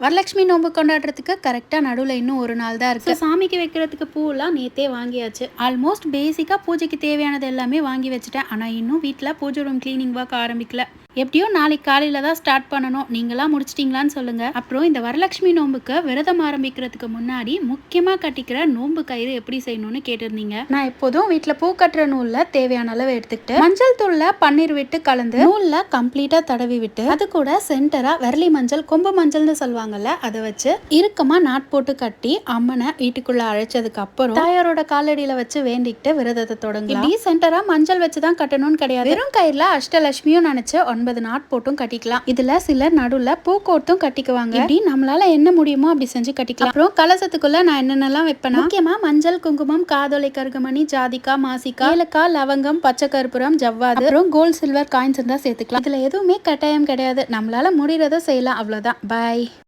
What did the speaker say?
வரலட்சுமி நோன்பு கொண்டாடுறதுக்கு கரெக்டாக நடுவில் இன்னும் ஒரு நாள் தான் இருக்குது. சாமிக்கு வைக்கிறதுக்கு பூவெல்லாம் நேற்றே வாங்கியாச்சு. ஆல்மோஸ்ட் பேசிக்காக பூஜைக்கு தேவையானது எல்லாமே வாங்கி வச்சுட்டேன். ஆனால் இன்னும் வீட்டில் பூஜை ரூம் கிளீனிங் ஒர்க் ஆரம்பிக்கல. எப்படியோ நாளைக்கு காலையில் தான் ஸ்டார்ட் பண்ணணும். நீங்களாம் முடிச்சிட்டிங்களான்னு சொல்லுங்கள். அப்புறம் இந்த வரலட்சுமி நோன்புக்கு விரதம் ஆரம்பிக்கிறதுக்கு முன்னாடி முக்கியமாக கட்டிக்கிற நோன்பு கயிறு எப்படி செய்யணும்னு கேட்டிருந்தீங்க. நான் எப்போதும் வீட்டில் பூ கட்டுற நூலில் தேவையான அளவு எடுத்துக்கிட்டு மஞ்சள் தூளில் பன்னீர் விட்டு கலந்து நூலில் கம்ப்ளீட்டாக தடவி விட்டு அது கூட சென்டராக விரலி மஞ்சள் கொம்பு மஞ்சள்னு சொல்லுவாங்கல்ல, அதை வச்சு இறுக்கமாக நாட் போட்டு கட்டி அம்மனை வீட்டுக்குள்ள அழைச்சதுக்கு அப்புறம் தாயாரோட காலடியில் வச்சு வேண்டிக்கிட்டு விரதத்தை தொடங்கி. இப்படி சென்டராக மஞ்சள் வச்சு தான் கட்டணும்னு கிடையாது. வெறும் கயிறுல அஷ்டலட்சுமியும் நினைச்சு 9 நாட் போட்டும் கட்டிக்கலாம். இதுல சிலர் நடுவுல பூக்கோட்டும் கட்டிக்குவாங்க. இப்படி நம்மளால என்ன முடியுமோ அப்படி செஞ்சு கட்டிக்கலாம். அப்புறம் கலசத்துக்குள்ள நான் என்னென்னலாம் வைப்பேன்னா, முக்கியமா மஞ்சள், குங்குமம், காதோலை கருகமணி, ஜாதிக்காய், மாசிக்காய், ஏலக்காய், லவங்கம், பச்சை கற்பூரம், ஜவ்வாது, அப்புறம் கோல்ட் சில்வர் காயின்ஸ் இருந்தா சேர்த்துக்கலாம். இதுல எதுவுமே கட்டாயம் கிடையாது. நம்மளால முடியறத செய்யலாம். அவ்வளவுதான். பாய்.